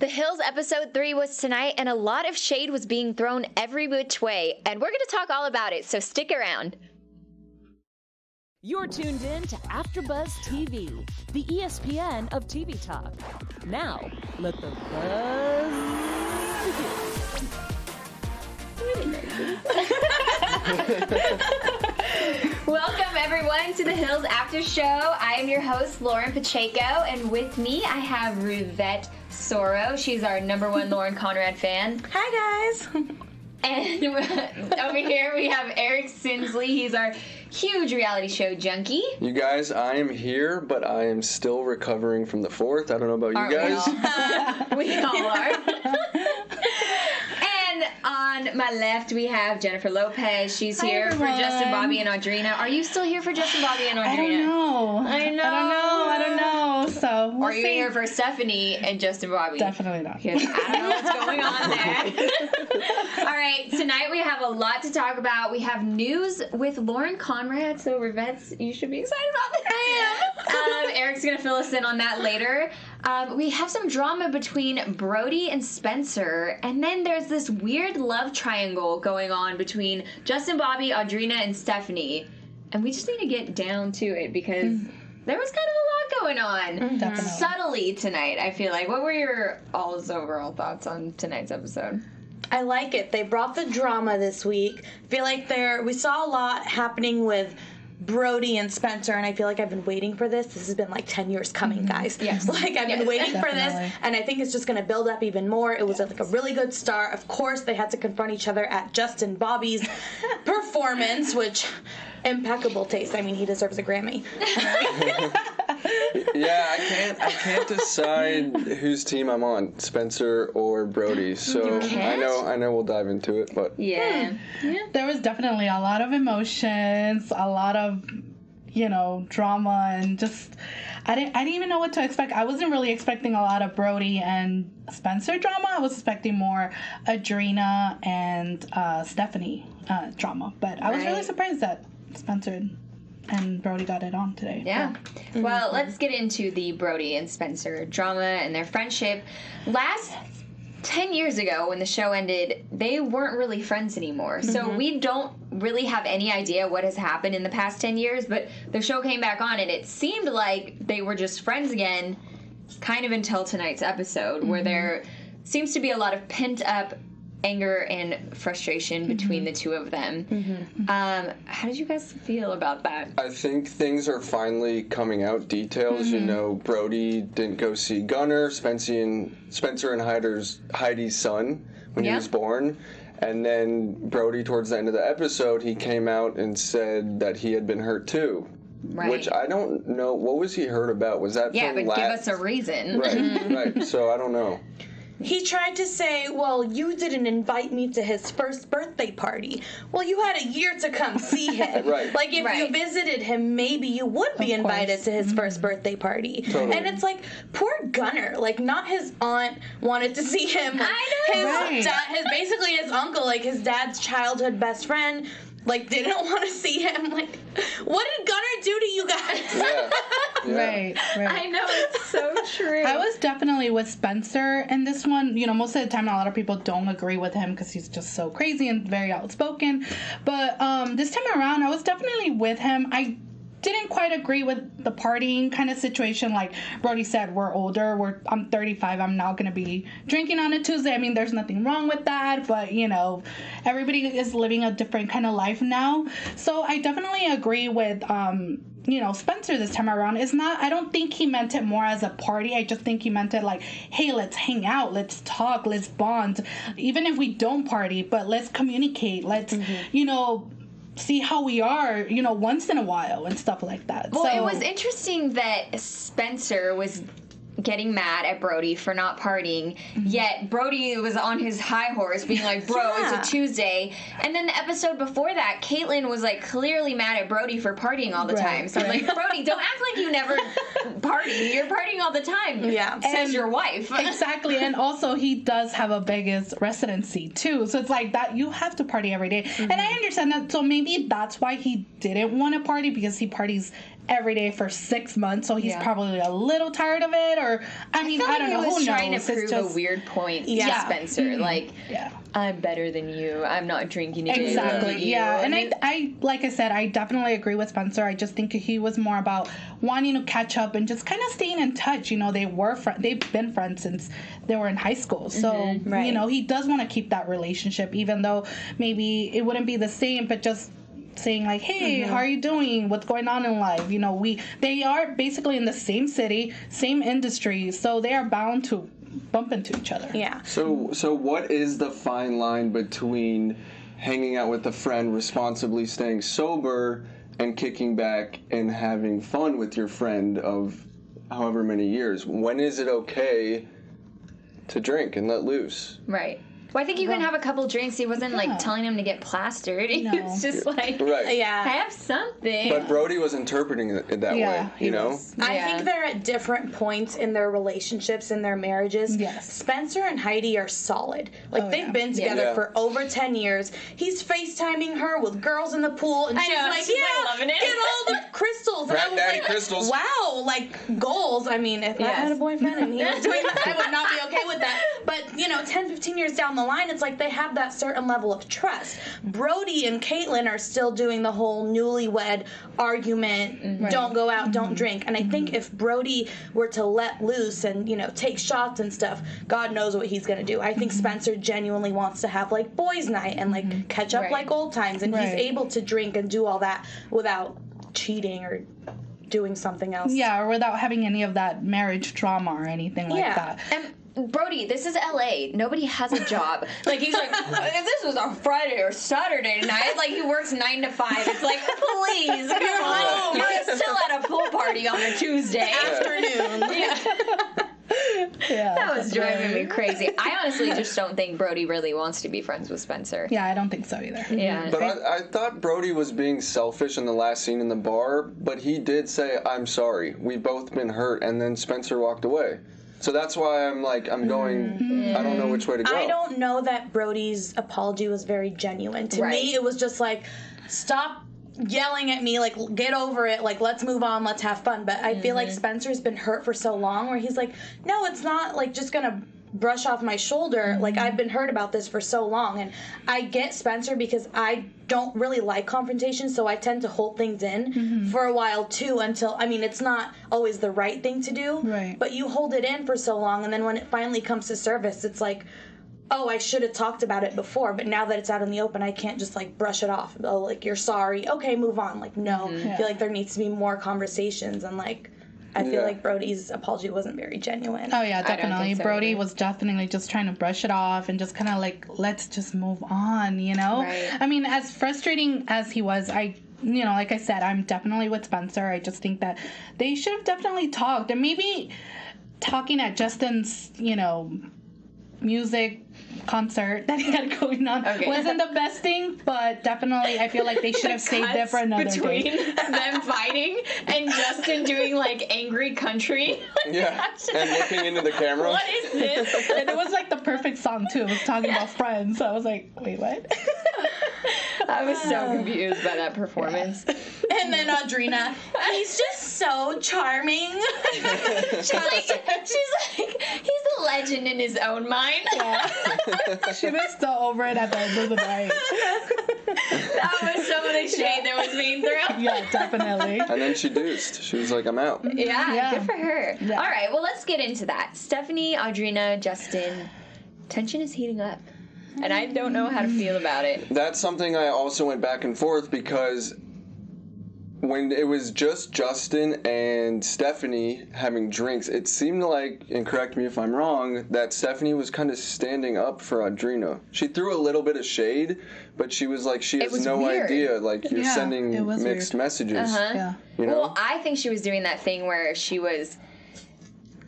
The Hills episode 3 was tonight, and a lot of shade was being thrown every which way, and we're going to talk all about it, so stick around. You're tuned in to AfterBuzz TV, the ESPN of TV talk. Now, let the buzz begin. Welcome, everyone, to the Hills After Show. I am your host, Lauren Pacheco, and with me, I have Ruvette Soro. She's our #1 Lauren Conrad fan. Hi, guys. And over here, we have Eric Sinsley. He's our huge reality show junkie. You guys, I am here, but I am still recovering from the 4th. I don't know about you guys. We all are. And on my left, we have Jennifer Lopez. She's here everyone. for Justin, Bobby, and Audrina. Are you still here for Justin, Bobby, and Audrina? I don't know. I don't know. So we'll Or are you see. here for Stephanie and Justin, Bobby? Definitely not. Because I don't know what's going on there. All right, tonight we have a lot to talk about. We have news with Lauren Conrad, so Rivettes, you should be excited about that. I am. Eric's going to fill us in on that later. We have some drama between Brody and Spencer, and then there's this weird love triangle going on between Justin, Bobby, Audrina, and Stephanie. And we just need to get down to it because there was kind of a lot going on. Definitely. Subtly tonight, I feel like. What were your all's overall thoughts on tonight's episode? I like it. They brought the drama this week. I feel like we saw a lot happening with Brody and Spencer, and I feel like I've been waiting for this. This has been like 10 years coming, guys. Yes. Like, I've been waiting for this, and I think it's just going to build up even more. It was like a really good start. Of course, they had to confront each other at Justin Bobby's performance, which, impeccable taste. I mean, he deserves a Grammy. Yeah, I can't decide whose team I'm on, Spencer or Brody. So I know we'll dive into it, but Yeah. There was definitely a lot of emotions, a lot of, drama, and just I didn't even know what to expect. I wasn't really expecting a lot of Brody and Spencer drama. I was expecting more Audrina and Stephanie drama, but I was really surprised that Spencer and Brody got it on today. Yeah. Well, let's get into the Brody and Spencer drama and their friendship. Last 10 years ago, when the show ended, they weren't really friends anymore. So we don't really have any idea what has happened in the past 10 years, but the show came back on, and it seemed like they were just friends again, kind of until tonight's episode, where there seems to be a lot of pent-up anger and frustration between the two of them. How did you guys feel about that? I think things are finally coming out. Details, Brody didn't go see Gunner, Spencer and Heidi's son when he was born. And then Brody, towards the end of the episode, he came out and said that he had been hurt too. Right. Which I don't know. What was he hurt about? Was that Yeah, but give us a reason. Right. So I don't know. He tried to say, well, you didn't invite me to his first birthday party. Well, you had a year to come see him. Right. Like, if you visited him, maybe you would be invited to his first birthday party. Totally. And it's like, poor Gunner. Like, not his aunt wanted to see him. Like, I know. Basically his uncle, like his dad's childhood best friend, like, didn't want to see him. Like, what did Gunner do to you guys? Yeah. Right. I know, it's so true. I was definitely with Spencer in this one. Most of the time, a lot of people don't agree with him because he's just so crazy and very outspoken. But this time around, I was definitely with him. I didn't quite agree with the partying kind of situation. Like Brody said, we're older. I'm 35. I'm not going to be drinking on a Tuesday. I mean, there's nothing wrong with that. But, everybody is living a different kind of life now. So I definitely agree with Spencer this time around. I don't think he meant it more as a party. I just think he meant it like, hey, let's hang out, let's talk, let's bond. Even if we don't party, but let's communicate. Let's, see how we are, once in a while and stuff like that. Well, it was interesting that Spencer was getting mad at Brody for not partying, yet Brody was on his high horse being like, bro, it's a Tuesday. And then the episode before that, Kaitlyn was like clearly mad at Brody for partying all the time. So I'm like, Brody, don't act like you never party. You're partying all the time. Yeah. Says your wife. Exactly. And also he does have a Vegas residency too. So it's like that you have to party every day. And I understand that. So maybe that's why he didn't want to party, because he parties every day for 6 months, so he's probably a little tired of it, or I mean, I don't know. He was Who trying knows? to prove a weird point to Spencer, like, I'm better than you. I'm not drinking today. Exactly. Yeah, and I like I said, I definitely agree with Spencer. I just think he was more about wanting to catch up and just kind of staying in touch. You know, they've been friends since they were in high school, so you know, he does want to keep that relationship, even though maybe it wouldn't be the same, but just saying like, hey, how are you doing? What's going on in life? You know, they are basically in the same city, same industry, so they are bound to bump into each other. Yeah. So what is the fine line between hanging out with a friend, responsibly staying sober, and kicking back and having fun with your friend of however many years? When is it okay to drink and let loose? Right. Well, I think you can have a couple drinks. He wasn't like telling him to get plastered. He was just like, have something. But Brody was interpreting it that way, you know? I think they're at different points in their relationships, in their marriages. Yes. Spencer and Heidi are solid. Like, they've been together for over 10 years. He's FaceTiming her with girls in the pool, and she's like, loving it. Get all the crystals. And I was Daddy like, crystals. wow, like, goals. I mean, if I had a boyfriend and he was doing that, I would not be okay with that. But, you know, 10, 15 years down the line, it's like they have that certain level of trust. Brody and Kaitlyn are still doing the whole newlywed argument, don't go out, don't drink. And I think if Brody were to let loose and, you know, take shots and stuff, God knows what he's going to do. I think Spencer genuinely wants to have, like, boys' night and, like, catch up like old times. And he's able to drink and do all that without cheating or doing something else. Yeah, or without having any of that marriage drama or anything like that. And Brody, this is LA. Nobody has a job. Like, he's like, if this was on Friday or Saturday night, like, he works 9 to 5. It's like, please, come on. You're still at a pool party on a Tuesday afternoon. That was driving me crazy. I honestly just don't think Brody really wants to be friends with Spencer. Yeah, I don't think so either. Yeah. But I thought Brody was being selfish in the last scene in the bar, but he did say, I'm sorry. We've both been hurt, and then Spencer walked away. So that's why I'm going, I don't know which way to go. I don't know that Brody's apology was very genuine. To me, it was just like, stop yelling at me, like, get over it, like, let's move on, let's have fun. But I feel like Spencer's been hurt for so long where he's like, no, it's not, like, just gonna brush off my shoulder. Like, I've been hurt about this for so long. And I get Spencer because I don't really like confrontation, so I tend to hold things in for a while too, until, I mean, it's not always the right thing to do, but you hold it in for so long, and then when it finally comes to surface, it's like, oh, I should have talked about it before, but now that it's out in the open, I can't just, like, brush it off. Oh, like, you're sorry, okay, move on. Like, no. I feel like there needs to be more conversations, and, like, I feel like Brody's apology wasn't very genuine. Oh, yeah, definitely. I don't think so Brody either. was definitely just trying to brush it off and just kind of like, let's just move on, you know? Right. I mean, as frustrating as he was, you know, like I said, I'm definitely with Spencer. I just think that they should have definitely talked. And maybe talking at Justin's, you know, music concert that he had going on wasn't the best thing, but definitely I feel like they should have saved it for another between day. them fighting and Justin doing, like, angry country. And looking into the camera. What is this? And it was like the perfect song too. It was talking about friends. So I was like, wait, what? I was so confused by that performance. And then Audrina, he's just so charming. She's like, he's a legend in his own mind. She was so over it at the end of the night. That was some of the shade that was being thrown. Yeah, definitely. And then she deuced. She was like, I'm out. Yeah, good for her. Yeah. All right, well, let's get into that. Stephanie, Audrina, Justin, tension is heating up. And I don't know how to feel about it. That's something I also went back and forth because when it was just Justin and Stephanie having drinks, it seemed like, and correct me if I'm wrong, that Stephanie was kind of standing up for Audrina. She threw a little bit of shade, but she was like, she has no idea. Like, you're sending mixed messages. Yeah. You know? Well, I think she was doing that thing where she was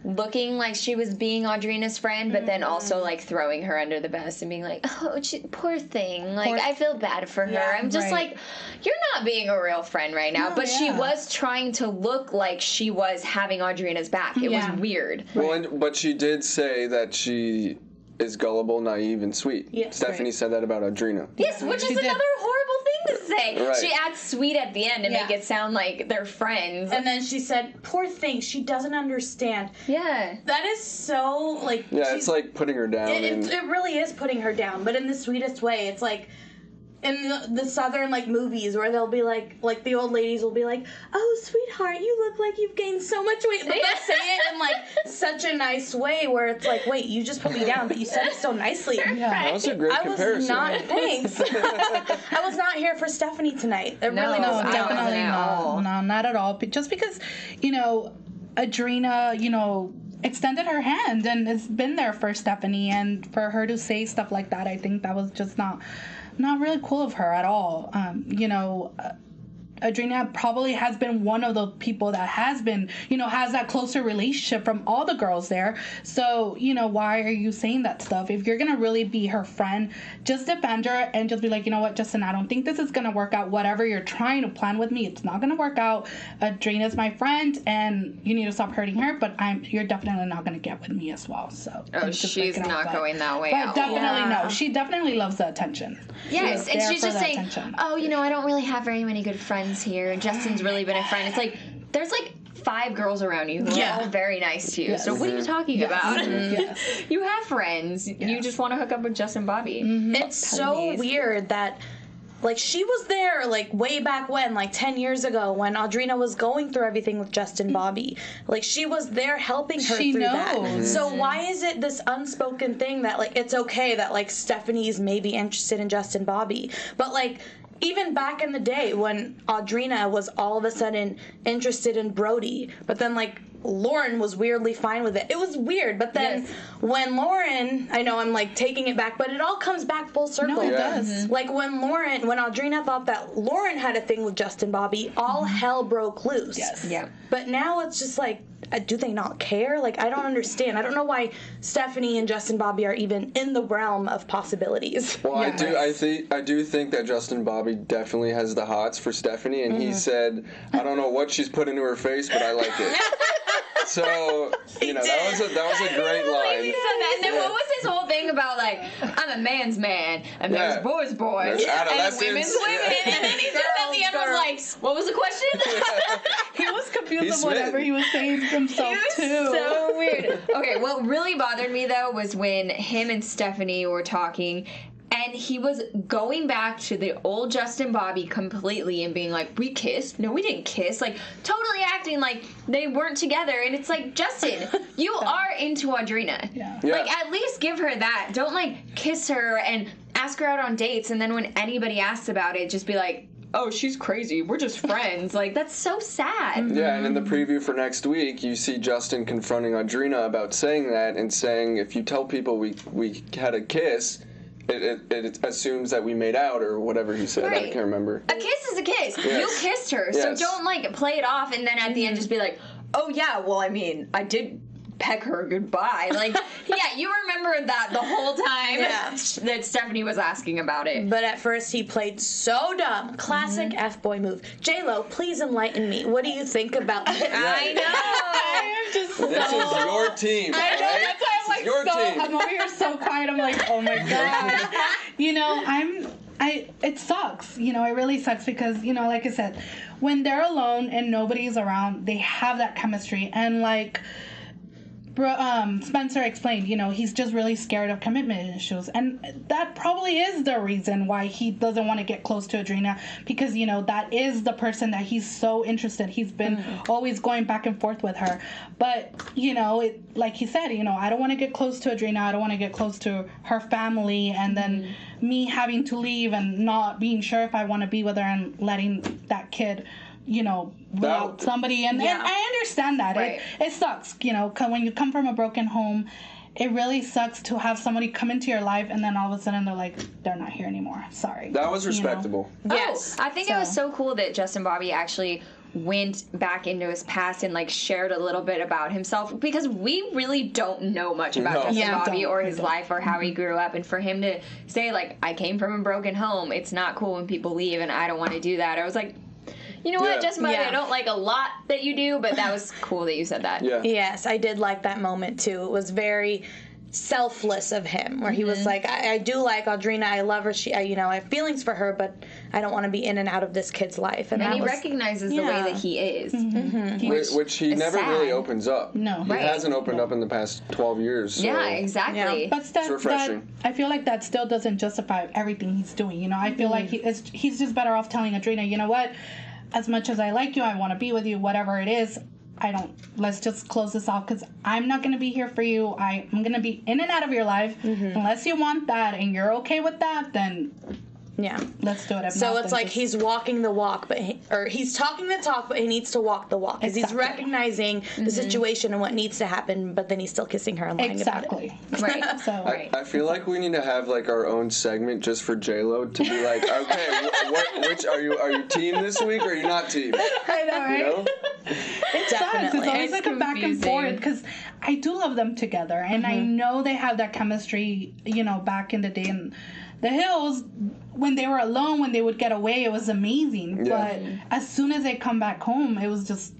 looking like she was being Audrina's friend, but then also, like, throwing her under the bus and being like, oh, poor thing. Like, I feel bad for her. I'm just like, you're not being a real friend right now. But she was trying to look like she was having Audrina's back. It was weird. Well, but she did say that she is gullible, naive, and sweet. Yes, Stephanie said that about Audrina. Yes, which is another horrible thing to say. Right. She adds sweet at the end to make it sound like they're friends. And then she said, poor thing, she doesn't understand. Yeah. That is so, like... Yeah, it's like putting her down. It really is putting her down, but in the sweetest way. It's like... In the southern, like, movies where they'll be like the old ladies will be like, oh, sweetheart, you look like you've gained so much weight. But they'll say it in, like, such a nice way where it's like, wait, you just put me down, but you said it so nicely. Yeah. That was a great comparison. Thanks. I was not here for Stephanie tonight. It really No, was definitely at all. No, not at all. But just because, Audrina, extended her hand and has been there for Stephanie, and for her to say stuff like that, I think that was just not really cool of her at all. Audrina probably has been one of the people that has been, has that closer relationship from all the girls there. So, why are you saying that stuff? If you're going to really be her friend, just defend her and just be like, you know what, Justin, I don't think this is going to work out. Whatever you're trying to plan with me, it's not going to work out. Audrina's my friend and you need to stop hurting her, but you're definitely not going to get with me as well. So she's not going that way. But definitely no. She definitely loves the attention. Yes, and she's just saying, attention. oh, I don't really have very many good friends here. Justin's really been a friend. It's like, there's like 5 girls around you who are all very nice to you. Yes. So what are you talking about? Yes. You have friends. You just want to hook up with Justin Bobby. It's so weird that, like, she was there, like, way back when, like, 10 years ago when Audrina was going through everything with Justin Bobby. Like, she was there helping her She through that. knows. So why is it this unspoken thing that, like, it's okay that, like, Stephanie's maybe interested in Justin Bobby? But, like... Even back in the day when Audrina was all of a sudden interested in Brody, but then, like, Lauren was weirdly fine with it. It was weird, but then when Lauren, I know I'm, like, taking it back, but it all comes back full circle. No, it does. Like, when Audrina thought that Lauren had a thing with Justin Bobby, all hell broke loose. Yes. Yeah. But now it's just like, do they not care? Like, I don't understand. I don't know why Stephanie and Justin Bobby are even in the realm of possibilities. Well, I do think that Justin Bobby definitely has the hots for Stephanie, and he said, I don't know what she's put into her face, but I like it. So, that was a great line. He said that. And then what was his whole thing about, like, I'm a man's man, and there's boys, There's and women's women. And then he said at the end, was like, what was the question? He was confused of whatever he was saying to himself, too. So weird. Okay, what really bothered me, though, was when him and Stephanie were talking, and he was going back to the old Justin Bobby completely and being like, we kissed? No, we didn't kiss. Like, totally acting like they weren't together. And it's like, Justin, you are into Audrina. Yeah. Like, at least give her that. Don't, like, kiss her and ask her out on dates. And then when anybody asks about it, just be like, oh, she's crazy. We're just friends. Like, that's so sad. Yeah, and in the preview for next week, you see Justin confronting Audrina about saying that and saying, if you tell people we had a kiss... It assumes that we made out or whatever he said. Right. I can't remember. A kiss is a kiss. Yes. You kissed her, so don't, like, play it off and then at the end just be like, oh, yeah, well, I mean, I did peck her goodbye. Like, yeah, you remember that the whole time that Stephanie was asking about it. But at first he played so dumb. Classic F-boy move. J-Lo, please enlighten me. What do you think about this? I know. I am just This is your team. I know, that's why I'm like your team. I'm over here so quiet. I'm like, oh my god. It sucks. It really sucks because, like I said, when they're alone and nobody's around, they have that chemistry. And like Spencer explained, he's just really scared of commitment issues. And that probably is the reason why he doesn't want to get close to Audrina, because, that is the person that he's so interested. He's been always going back and forth with her. But, like he said, I don't want to get close to Audrina. I don't want to get close to her family. And then me having to leave and not being sure if I want to be with her and letting that kid without somebody. And I understand that. Right. It sucks, when you come from a broken home. It really sucks to have somebody come into your life and then all of a sudden they're like, they're not here anymore. Sorry. That was respectable. Yes. I think it was so cool that Justin Bobby actually went back into his past and, like, shared a little bit about himself, because we really don't know much about Justin Bobby or his life or how he grew up. And for him to say, like, I came from a broken home, it's not cool when people leave and I don't want to do that. I was like, you know what, Justin Bobby, I don't like a lot that you do, but that was cool that you said that. Yeah. Yes, I did like that moment too. It was very selfless of him, where he was like, I do like Audrina, I love her, I have feelings for her, but I don't want to be in and out of this kid's life. And he recognizes the way that he is. Which he never really opens up. No. He hasn't opened up in the past 12 years. So yeah, exactly. Yeah. But it's refreshing. I feel like that still doesn't justify everything he's doing. I feel like he's just better off telling Audrina, you know what, as much as I like you, I want to be with you, whatever it is, let's just close this off, because I'm not going to be here for you. I'm going to be in and out of your life. Unless you want that and you're okay with that, then let's do it. So it's like he's walking the walk, or he's talking the talk, but he needs to walk the walk, because he's recognizing the situation and what needs to happen, but then he's still kissing her and lying about it. Right. So I feel like we need to have like our own segment just for J-Lo to be like, okay, which are you team this week or are you not team? I know, right? It does. It's always like a back and forth, because I do love them together, and I know they have that chemistry, back in the day in the Hills, when they were alone, when they would get away, it was amazing. Yeah. But as soon as they come back home, it was just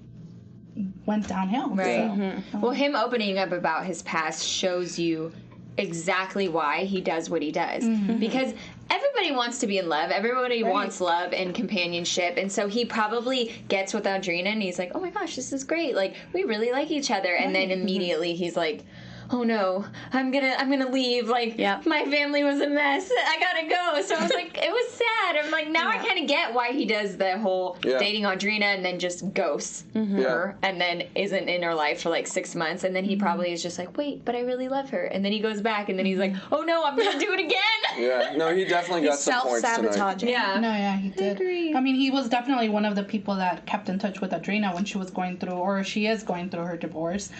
went downhill. Right. So. Well, him opening up about his past shows you exactly why he does what he does. Because everybody wants to be in love. Everybody wants love and companionship. And so he probably gets with Audrina and he's like, oh my gosh, this is great. Like, we really like each other. And then immediately he's like, oh no, I'm gonna leave. Like, my family was a mess. I gotta go. So I was like, it was sad. I'm like, now I kind of get why he does the whole dating Audrina and then just ghosts her and then isn't in her life for like 6 months. And then he probably is just like, wait, but I really love her. And then he goes back and then he's like, oh no, I'm gonna do it again. Yeah, no, he definitely got some points tonight. Self-sabotaging. Yeah. No, yeah, he did. I mean, he was definitely one of the people that kept in touch with Audrina when she was going through, or she is going through her divorce.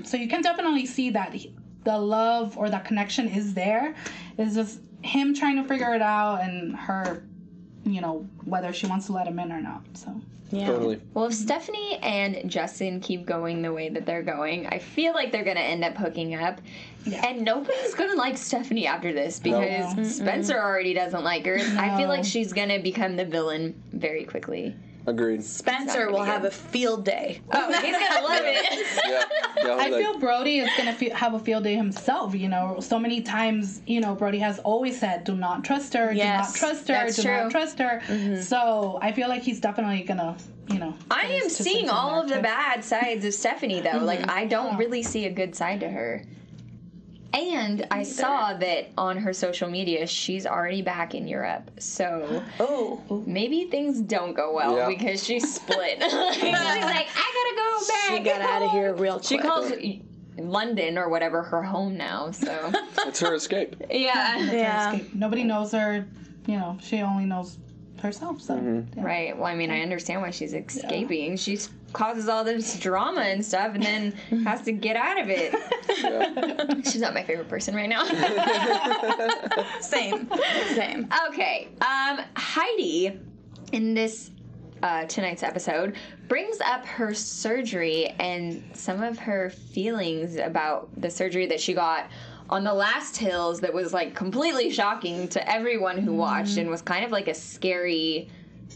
So you can definitely see that the love or that connection is there. It's just him trying to figure it out and her, whether she wants to let him in or not. So. Yeah. Totally. Well, if Stephanie and Justin keep going the way that they're going, I feel like they're going to end up hooking up. Yeah. And nobody's going to like Stephanie after this because Spencer already doesn't like her. No. I feel like she's going to become the villain very quickly. Agreed. Spencer will have a field day. Oh, he's going to love it. I feel Brody is going to have a field day himself. So many times, Brody has always said, do not trust her, do not trust her, not trust her. So I feel like he's definitely going to, I am seeing all of the bad sides of Stephanie, though. Like, I don't really see a good side to her. And I saw that on her social media, she's already back in Europe. So maybe things don't go well because she's split. She's like, I gotta go back. She got out of here real quick. She calls London or whatever her home now. So it's her escape. Yeah. Her escape. Nobody knows her. She only knows herself. So Right. Well, I mean, I understand why she's escaping. Yeah. She causes all this drama and stuff and then has to get out of it. Yeah. She's not my favorite person right now. Same. Okay. Heidi, in this tonight's episode, brings up her surgery and some of her feelings about the surgery that she got on the last Hills that was like completely shocking to everyone who watched and was kind of like a scary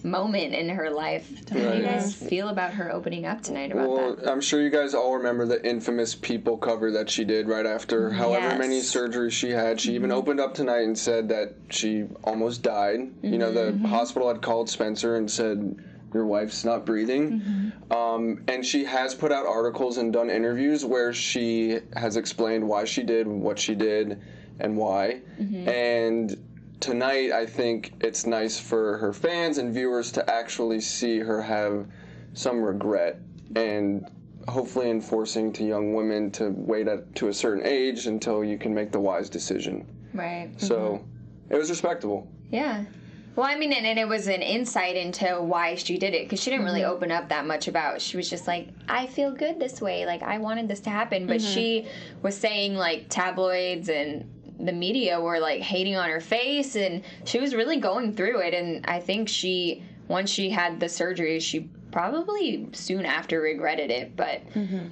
moment in her life. How do you guys feel about her opening up tonight about that? I'm sure you guys all remember the infamous People cover that she did right after however many surgeries she had. She even opened up tonight and said that she almost died. The hospital had called Spencer and said, your wife's not breathing. And she has put out articles and done interviews where she has explained why she did what she did and why. And tonight, I think it's nice for her fans and viewers to actually see her have some regret and hopefully enforcing to young women to wait to a certain age until you can make the wise decision. Right. So it was respectable. Yeah. Well, I mean, and it was an insight into why she did it, because she didn't really open up that much about. She was just like, I feel good this way. Like, I wanted this to happen. But she was saying, like, tabloids and the media were, like, hating on her face, and she was really going through it. And I think once she had the surgery, she probably soon after regretted it. But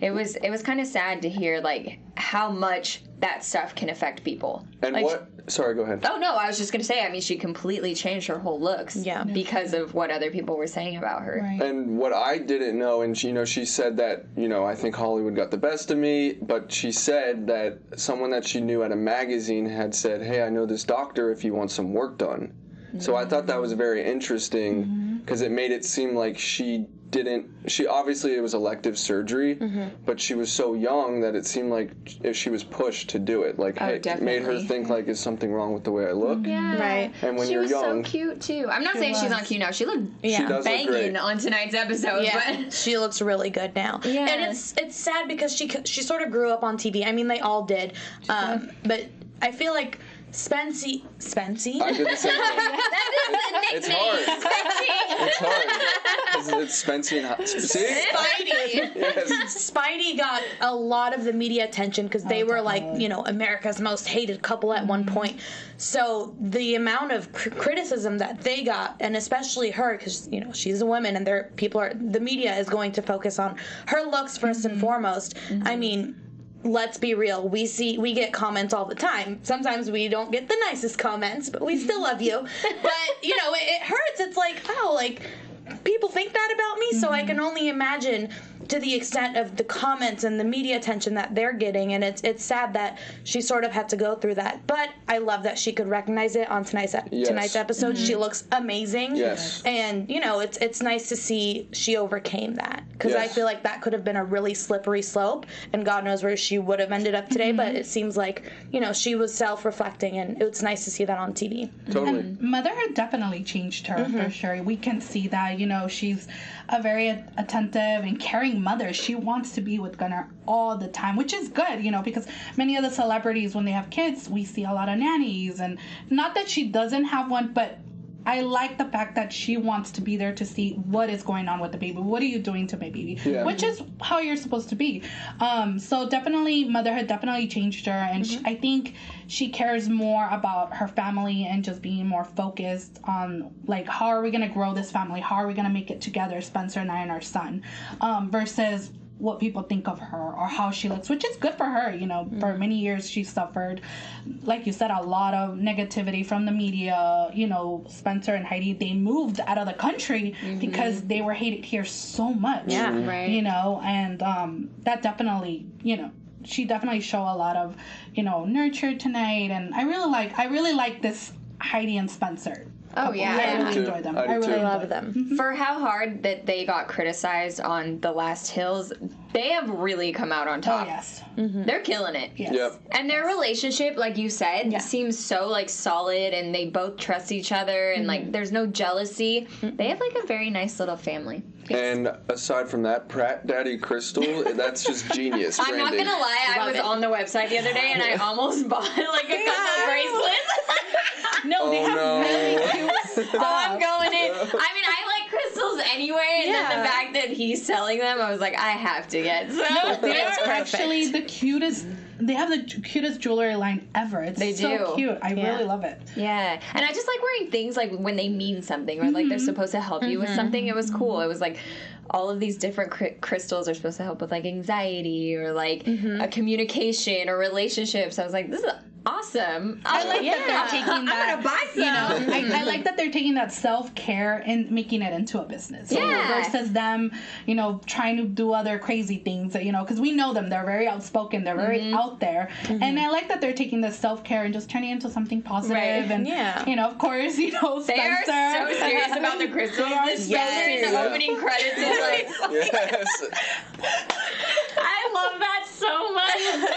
it was kind of sad to hear, like, how much that stuff can affect people. And like, what? Sorry, go ahead. Oh, no, I was just going to say, I mean, she completely changed her whole looks because of what other people were saying about her. Right. And what I didn't know, and she said that, I think Hollywood got the best of me, but she said that someone that she knew at a magazine had said, hey, I know this doctor if you want some work done. So I thought that was very interesting because it made it seem like she obviously it was elective surgery, but she was so young that it seemed like if she was pushed to do it. Like, it made her think, like, is something wrong with the way I look? Yeah. Right. And when she you're was young. so cute, too. I'm not saying she's not cute now. She looked She does look banging great. on tonight's episode. Yeah, But she looks really good now. Yeah. And it's sad because she sort of grew up on TV. I mean, they all did. But I feel like Spency. I did the same thing. It's hard. It's hard. It's Spency and see? Spidey. Yes. Spidey got a lot of the media attention because they were like, America's most hated couple at one point. So the amount of criticism that they got, and especially her, because she's a woman, and the media is going to focus on her looks first and foremost. I mean, let's be real. We get comments all the time. Sometimes we don't get the nicest comments, but we still love you. But it hurts. It's like, oh, like people think that about me. So I can only imagine to the extent of the comments and the media attention that they're getting, and it's sad that she sort of had to go through that. But I love that she could recognize it on tonight's episode. She looks amazing. Yes. And it's nice to see she overcame that, because I feel like that could have been a really slippery slope, and God knows where she would have ended up today. But it seems like she was self-reflecting, and it's nice to see that on TV. Totally. And motherhood definitely changed her for sure. We can see that. She's a very attentive and caring mother. She wants to be with Gunnar all the time, which is good, because many of the celebrities, when they have kids, we see a lot of nannies, and not that she doesn't have one, but I like the fact that she wants to be there to see what is going on with the baby. What are you doing to my baby? Yeah. Which is how you're supposed to be. So definitely, motherhood definitely changed her, and I think she cares more about her family and just being more focused on, like, how are we going to grow this family? How are we going to make it together, Spencer and I and our son, versus what people think of her or how she looks, which is good for her. For many years she suffered, like you said, a lot of negativity from the media. Spencer and Heidi, they moved out of the country because they were hated here so much. Yeah, right. And that definitely, she definitely show a lot of, nurture tonight, and I really like this Heidi and Spencer. Oh, yeah. I really enjoy them. I really love them. For how hard that they got criticized on The Last Hills, they have really come out on top. Oh, yes. They're killing it. Yes. Yep. And their relationship, like you said, seems so, like, solid, and they both trust each other, and, like, there's no jealousy. They have, like, a very nice little family. And aside from that, Pratt Daddy Crystal, that's just genius I'm not branding. gonna lie, I was on the website the other day, and I almost bought, like, a couple bracelets. No, they have really cute stuff. I'm going in. I mean, I like crystals anyway, and then the fact that he's selling them, I was like, I have to get some. They are actually the cutest. They have the cutest jewelry line ever. It's so cute. I really love it. Yeah. And I just like wearing things like when they mean something, or like they're supposed to help you with something. It was cool. It was like all of these different crystals are supposed to help with like anxiety or like a communication or relationships. I was like, this is awesome. I like that they're taking that. I'm gonna buy some. I like that they're taking that self-care and making it into a business. Versus them, trying to do other crazy things that, because we know them. They're very outspoken. They're very out there. And I like that they're taking this self-care and just turning it into something positive. Right. And, of course, Spencer. They are so serious about the crystals. Spencer in the opening credits is like, Yes. I love that so much.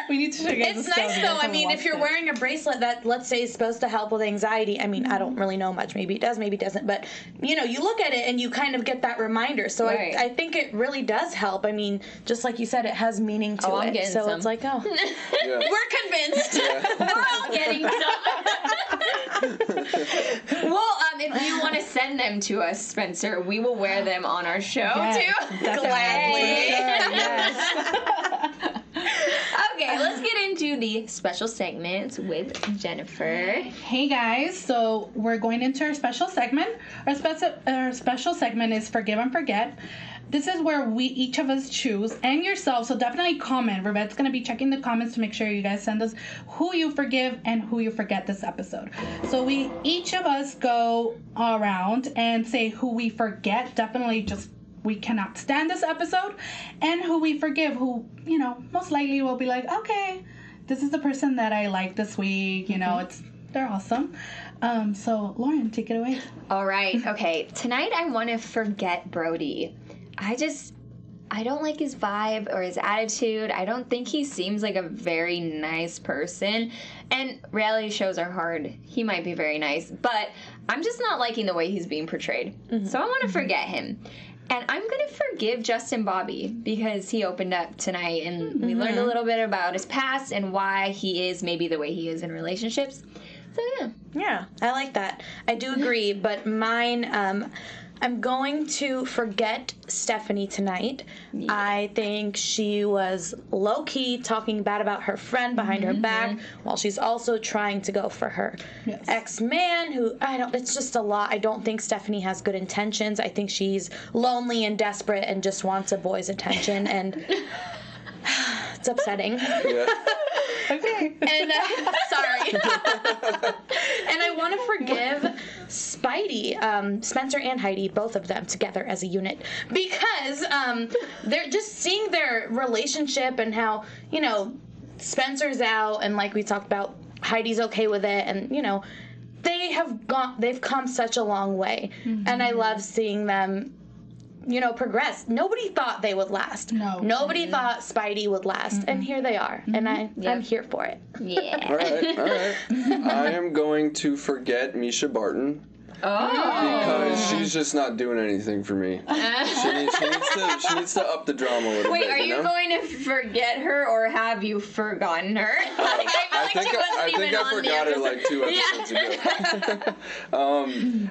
We need to show you guys It's the nice stuff. though. You guys I haven't mean, if watched you're it. wearing a bracelet that, let's say, is supposed to help with anxiety, I mean, I don't really know much. Maybe it does, maybe it doesn't. But, you look at it and you kind of get that reminder. So Right. I think it really does help. I mean, just like you said, it has meaning to I'm it. getting So some. it's like, Yeah. we're convinced. We're all getting some. Well, if you want to send them to us, Spencer, we will wear them on our show too. Definitely. Gladly. For sure, yes. Okay, let's get into the special segments with Jennifer. Hey guys, so we're going into our special segment. Our special segment is Forgive and Forget. this is where we each of us choose, and yourself, so definitely comment. Rivette's going to be checking the comments to make sure you guys send us who you forgive and who you forget this episode. So we each of us go around and say who we forget, definitely just we cannot stand this episode, and who we forgive, who, you know, most likely will be like, okay, this is the person that I like this week, you know, they're awesome. So Lauren, take it away. All right. Okay. Tonight I want to forget Brody. I don't like his vibe or his attitude. I don't think he seems like a very nice person. And reality shows are hard. He might be very nice, but I'm just not liking the way he's being portrayed. So I want to forget him. And I'm going to forgive Justin Bobby because he opened up tonight and we learned a little bit about his past and why he is maybe the way he is in relationships. So, yeah. Yeah, I like that. I do agree, but mine, I'm going to forget Stephanie tonight. Yeah. I think she was low-key talking bad about her friend behind her back while she's also trying to go for her ex-man who, it's just a lot. I don't think Stephanie has good intentions. I think she's lonely and desperate and just wants a boy's attention, and it's upsetting. Yeah. Okay. And sorry. And I want to forgive Spidey, Spencer and Heidi, both of them together as a unit, because they're just seeing their relationship and how, you know, Spencer's out and like we talked about, Heidi's okay with it, and you know, they've come such a long way, and I love seeing them, you know, progress. Nobody thought they would last. Nobody thought Spidey would last, and here they are, and I'm here for it. Yeah. All right. I am going to forget Misha Barton. Because she's just not doing anything for me. She needs to up the drama a little bit. Wait, are you going to forget her or have you forgotten her? I think I forgot her like 2 episodes ago.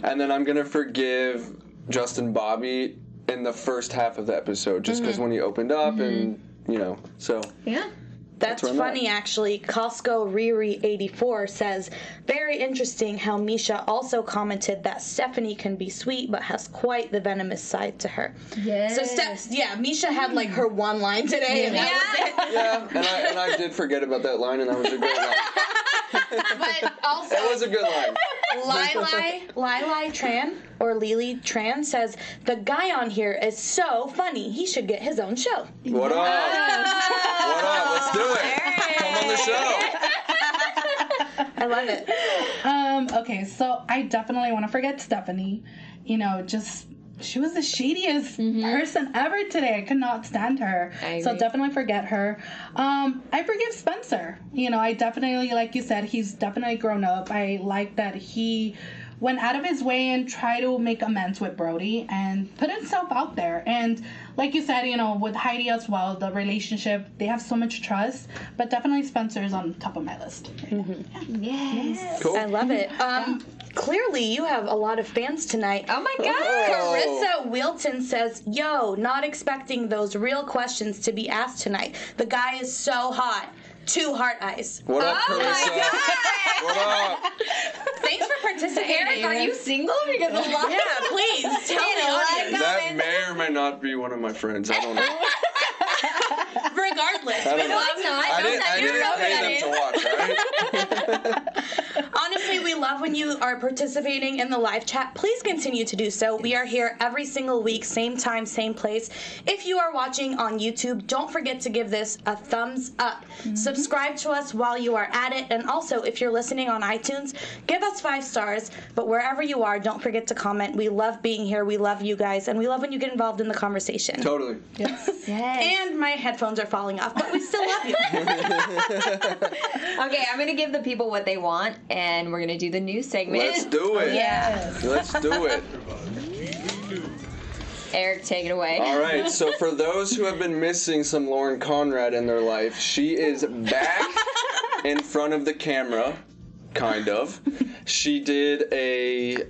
And then I'm going to forgive Justin Bobby in the first half of the episode, just because when he opened up and, you know, so. Yeah. That's funny, actually. Costco Riri 84 says, very interesting how Misha also commented that Stephanie can be sweet but has quite the venomous side to her. Yes. So Misha had like her one line today, and that was it. Yeah, and I did forget about that line, and that was a great line. But also, it was a good line. Lili Tran, or Lily Tran, says, the guy on here is so funny. He should get his own show. What up? What up? Let's do it. Come on the show. I love it. Okay, so I definitely want to forget Stephanie. You know, she was the shadiest person ever today. I could not stand her. So definitely forget her. I forgive Spencer. You know, I definitely, like you said, he's definitely grown up. I like that he went out of his way and tried to make amends with Brody and put himself out there. And like you said, you know, with Heidi as well, the relationship, they have so much trust. But definitely Spencer is on top of my list. Yes. Cool. I love it. Clearly, you have a lot of fans tonight. Oh my God. Carissa Wilton says, yo, not expecting those real questions to be asked tonight. The guy is so hot. 2 heart eyes. What up, Carissa? My God. What up? Thanks for participating. Eric, are you single? Because a lot. Yeah, please tell me. That may or may not be one of my friends. I don't know. Regardless. I don't know. it's not. I didn't pay them to watch, right? Honestly, we love when you are participating in the live chat. Please continue to do so. We are here every single week, same time, same place. If you are watching on YouTube, don't forget to give this a thumbs up. Subscribe to us while you are at it. And also, if you're listening on iTunes, give us 5 stars. But wherever you are, don't forget to comment. We love being here. We love you guys. And we love when you get involved in the conversation. Totally. Yes. And my headphones are falling off, but we still love you. Okay, I'm going to give the people what they want, and we're going to do the news segment. Let's do it. Yeah. Let's do it. Eric, take it away. All right, so for those who have been missing some Lauren Conrad in their life, she is back in front of the camera, kind of. She did a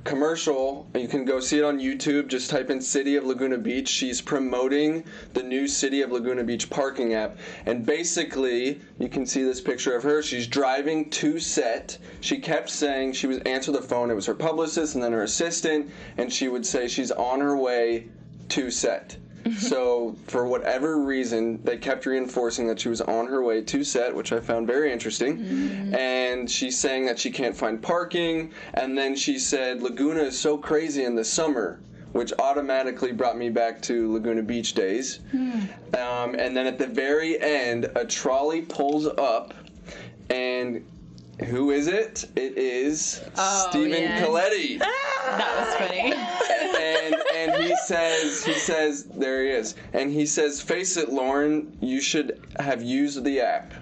commercial. You can go see it on YouTube. Just type in City of Laguna Beach. She's promoting the new City of Laguna Beach parking app. And basically, you can see this picture of her. She's driving to set. She kept saying she was answer the phone. It was her publicist and then her assistant. And she would say she's on her way to set. So for whatever reason, they kept reinforcing that she was on her way to set, which I found very interesting. And she's saying that she can't find parking. And then she said Laguna is so crazy in the summer, which automatically brought me back to Laguna Beach days. And then at the very end, a trolley pulls up, and who is it? It is Stephen Coletti. That was funny. And he says, there he is. And he says, face it, Lauren, you should have used the app.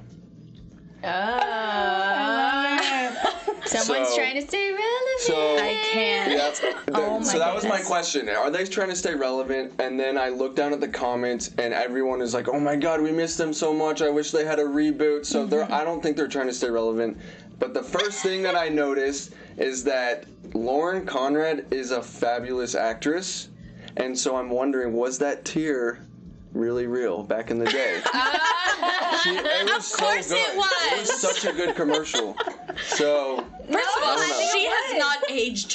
Someone's trying to stay relevant. So, I can't. Yeah, So that was my question. Are they trying to stay relevant? And then I looked down at the comments, and everyone is like, oh my god, we missed them so much. I wish they had a reboot. So I don't think they're trying to stay relevant. But the first thing that I noticed is that Lauren Conrad is a fabulous actress. And so I'm wondering, was that tear really real back in the day? It was so good. It was. It was such a good commercial. So First of all, she it has was. not aged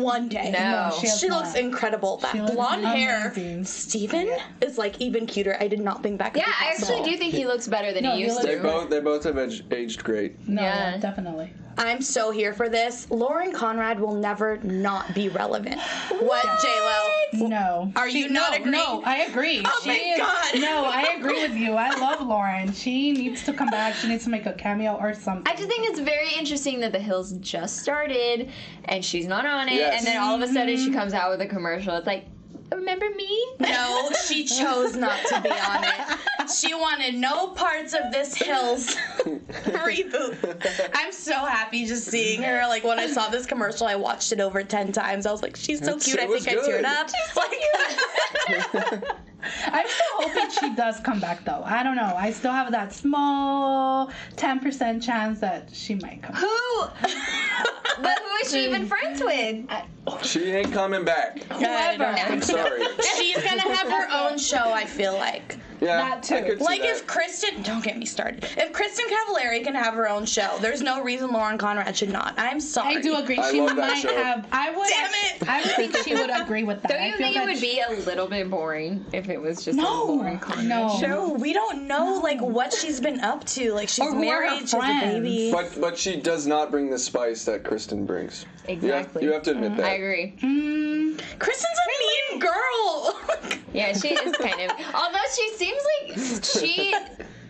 one day. No. She looks incredible. That looks blonde hair, amazing. Steven, is like even cuter. I did not think that could Yeah, be I possible. actually do think he looks better than he used he to. looks they both have aged great. No, Yeah. definitely. I'm so here for this. Lauren Conrad will never not be relevant. What, J-Lo? No. Are you not agreeing? No, I agree. Oh my God. No, I agree with you. I love Lauren. She needs to come back. She needs to make a cameo or something. I just think it's very interesting that The Hills just started and she's not on it, Yes. and then all of a sudden she comes out with a commercial. It's like, remember me? No, she chose not to be on it. She wanted no parts of this Hills reboot. I'm so happy just seeing her. Like, when I saw this commercial, I watched it over 10 times. I was like, she's so cute. I was think I teared good. up. Like, I'm still hoping she does come back, though. I don't know. I still have that small 10% chance that she might come. Who? But who is she even friends with? She ain't coming back. whoever. I'm sorry. She's gonna have her own show, I feel like. Yeah, That too. I could see Like, that. if Kristen, don't get me started. If Kristen Cavallari can have her own show, there's no reason Lauren Conrad should not. I'm sorry. I do agree. I She love that might show. have. I would. Damn it. I would think she would agree with that. Don't I you feel think it that would be a little bit boring if it was just a No. Lauren Conrad No. show? No, we don't know like what she's been up to. Like, she's Or who are her married, she has a friends. baby. But she does not bring the spice that Kristen brings. Exactly. You have to admit that. I agree. Kristen's a mean girl. Yeah, she is kind of. Although she seems like she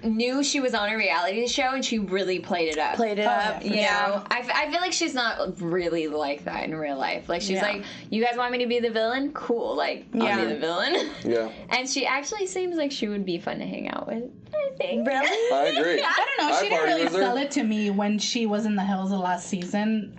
knew she was on a reality show and she really played it up. Played it up. You know, I feel like she's not really like that in real life. Like, she's like, you guys want me to be the villain? Cool. Like, I'll be the villain. Yeah. And she actually seems like she would be fun to hang out with, I think. Really? I agree. I don't know. She didn't party really with her. sell it to me when she was in the Hills the last season.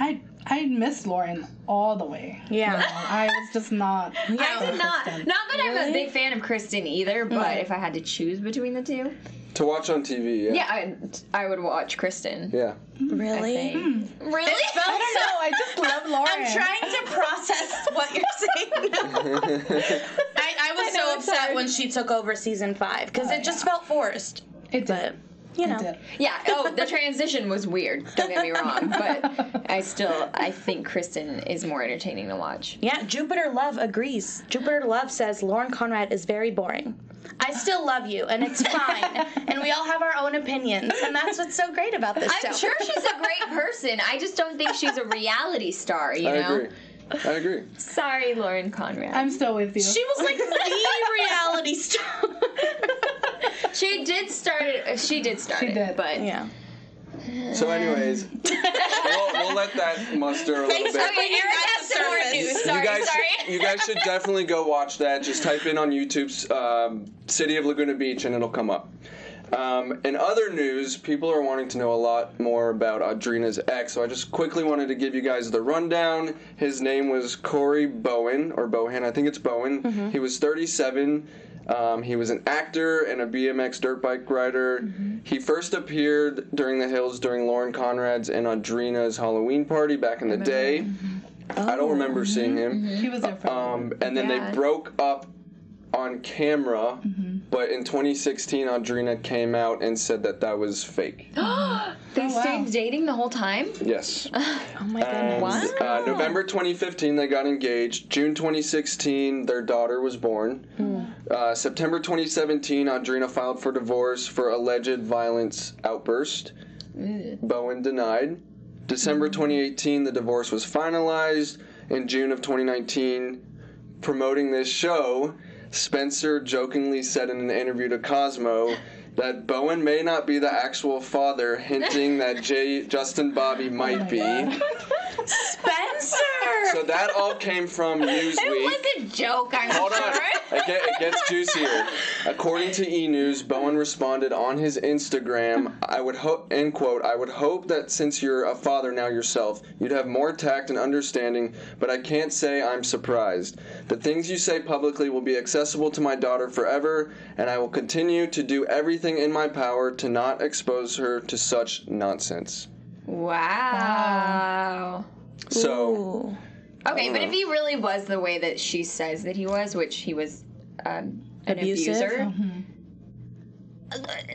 I missed Lauren all the way. Yeah. I was just not. I did not. Kristen. Not that I'm a big fan of Kristen either, but if I had to choose between the two, To watch on TV, yeah. yeah, I would watch Kristen. Yeah. Really? I think. Really? It felt I don't know. I just love Lauren. I'm trying to process what you're saying. I was so upset when she took over season 5 because it just felt forced. It did. You know. It did. Yeah. Oh, the transition was weird. Don't get me wrong, but I think Kristen is more entertaining to watch. Yeah, Jupiter Love agrees. Jupiter Love says Lauren Conrad is very boring. I still love you, and it's fine. And we all have our own opinions, and that's what's so great about this show. I'm sure she's a great person. I just don't think she's a reality star. You know. I agree. Sorry, Lauren Conrad. I'm still with you. She was like the reality star. She did start it. She did start She it. did. But Yeah. So anyways, we'll let that muster a little Thanks bit. for bringing Eric back has the some more surface. news. Sorry. You guys should definitely go watch that. Just type in on YouTube's City of Laguna Beach and it'll come up. In other news, people are wanting to know a lot more about Audrina's ex, so I just quickly wanted to give you guys the rundown. His name was Corey Bowen, or Bohan, I think it's Bowen. Mm-hmm. He was 37. He was an actor and a BMX dirt bike rider. Mm-hmm. He first appeared during The Hills during Lauren Conrad's and Audrina's Halloween party back in the day. I don't remember seeing him. He was there for. And then they broke up on camera But in 2016, Audrina came out and said that was fake. They stayed dating the whole time? Yes. Oh my goodness. Wow. November 2015, they got engaged. June 2016, their daughter was born. September 2017, Audrina filed for divorce for alleged violence outburst. Bowen denied. December 2018, the divorce was finalized. In June of 2019, promoting this show, Spencer jokingly said in an interview to Cosmo that Bowen may not be the actual father, hinting that Justin Bobby might be. Spencer! So that all came from Newsweek. It was a joke, I'm Hold sure. on. It gets juicier. According to E! News, Bowen responded on his Instagram, I would hope that since you're a father now yourself, you'd have more tact and understanding, but I can't say I'm surprised. The things you say publicly will be accessible to my daughter forever, and I will continue to do everything in my power to not expose her to such nonsense. Wow. So... Okay, but if he really was the way that she says that he was, which he was an abuser,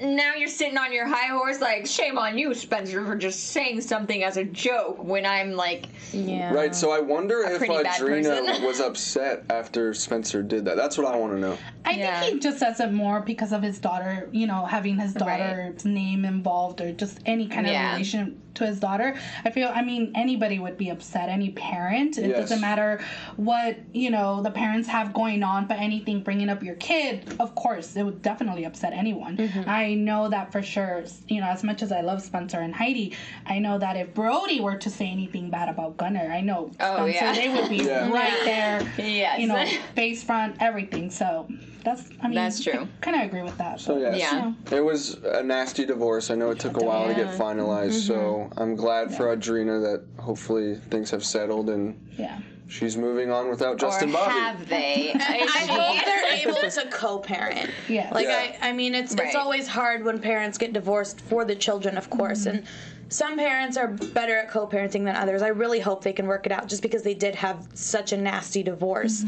now you're sitting on your high horse like, shame on you, Spencer, for just saying something as a joke when I'm like... Yeah. Right, so I wonder if pretty bad Audrina person. was upset after Spencer did that. That's what I want to know. I think he just says it more because of his daughter, having his daughter's name involved or just any kind of relation to his daughter. I mean, anybody would be upset, any parent. It doesn't matter what, the parents have going on, but anything bringing up your kid, of course, it would definitely upset anyone. I know that for sure, as much as I love Spencer and Heidi, I know that if Brody were to say anything bad about Gunner, I know Spencer, they would be right there, face front, everything. So that's true. I kind of agree with that. So it was a nasty divorce. I know it took a while to get finalized, so I'm glad for Audrina that hopefully things have settled and she's moving on without Justin Bobby. Have they? I hope they're able to co-parent. Yeah. I mean, it's always hard when parents get divorced for the children, of course, and some parents are better at co-parenting than others. I really hope they can work it out just because they did have such a nasty divorce.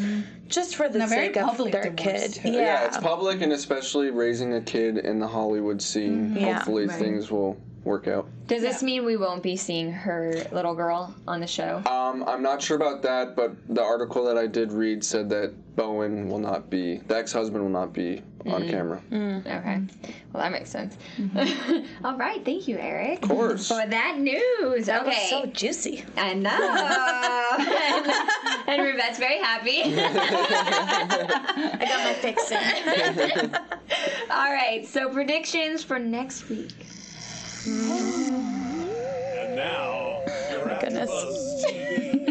Just for the sake of their kid. Yeah, it's public, and especially raising a kid in the Hollywood scene. Hopefully things will work out. Does this mean we won't be seeing her little girl on the show? I'm not sure about that, but the article that I did read said that Bowen will not be, the ex-husband will not be on camera. Okay. Well, that makes sense. All right. Thank you, Eric. Of course. For that news. That was okay. so juicy. I know. and Rivette's very happy. I got my fix in. All right. So predictions for next week. And now, your goodness. AfterBuzz TV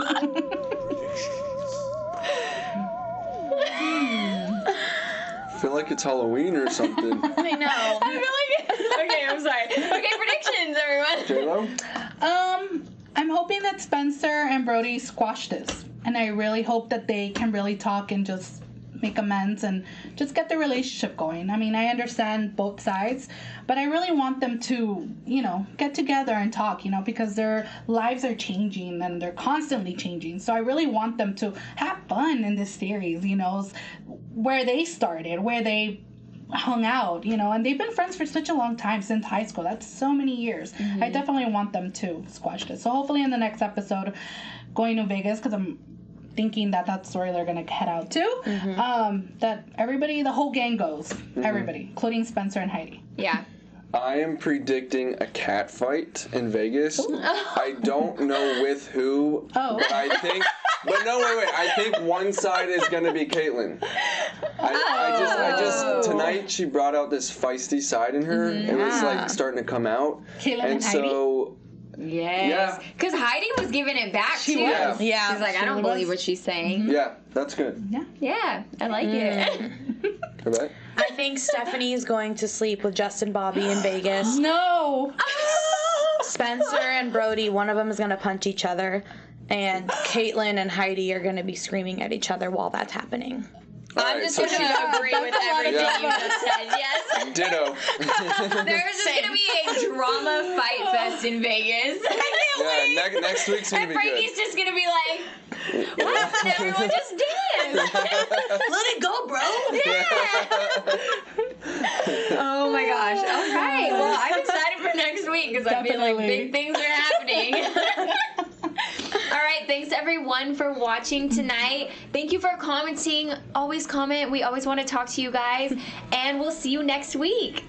I feel like it's Halloween or something. I know. I feel like... Okay, I'm sorry. Okay, predictions, everyone. J-Lo? I'm hoping that Spencer and Brody squash this. And I really hope that they can really talk and just make amends and just get the relationship going. I mean, I understand both sides, but I really want them to, get together and talk, because their lives are changing and they're constantly changing. So I really want them to have fun in this series, where they started, where they hung out, and they've been friends for such a long time, since high school. That's so many years. I definitely want them to squash this. So hopefully in the next episode, going to Vegas, because I'm thinking that's where they're gonna head out to, that everybody, the whole gang goes, everybody, including Spencer and Heidi. Yeah. I am predicting a cat fight in Vegas. I don't know with who, but I think... But no, wait. I think one side is going to be Kaitlyn. I just tonight she brought out this feisty side in her. It was starting to come out. Kaitlyn and so... Yes. Because Heidi was giving it back, too. Was. Yeah. She's like, I don't believe what she's saying. Yeah, that's good. Yeah, I like it. Right? I think Stephanie is going to sleep with Justin Bobby in Vegas. No! Spencer and Brody, one of them is going to punch each other. And Kaitlyn and Heidi are going to be screaming at each other while that's happening. I'm just going to agree with everything you just said. Yes. Ditto. There's just going to be a drama fight fest in Vegas. Next week's going to be good. And Frankie's just going to be like, what? Everyone just dance. Let it go, bro. Yeah. Oh my gosh. All right. Well, I'm excited for next week because I feel like big things are happening. All right. Thanks everyone for watching tonight. Thank you for commenting. Always comment. We always want to talk to you guys. And we'll see you next week.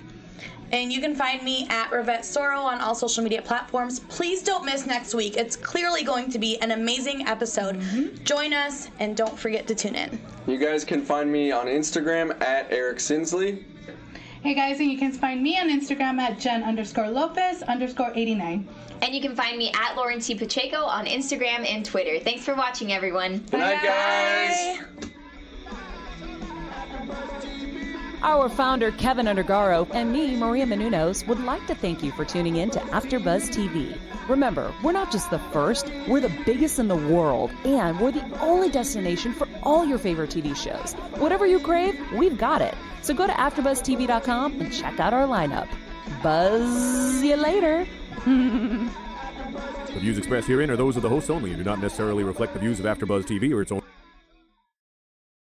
And you can find me at Rivette Soro on all social media platforms. Please don't miss next week. It's clearly going to be an amazing episode. Join us, and don't forget to tune in. You guys can find me on Instagram at Eric Sinsley. Hey guys, and you can find me on Instagram at Jen_Lopez_89. And you can find me at Lauren T. Pacheco on Instagram and Twitter. Thanks for watching, everyone. Good night, guys. Our founder, Keven Undergaro, and me, Maria Menounos, would like to thank you for tuning in to AfterBuzz TV. Remember, we're not just the first, we're the biggest in the world, and we're the only destination for all your favorite TV shows. Whatever you crave, we've got it. So go to AfterBuzzTV.com and check out our lineup. Buzz you later. The views expressed herein are those of the hosts only and do not necessarily reflect the views of AfterBuzz TV or its own.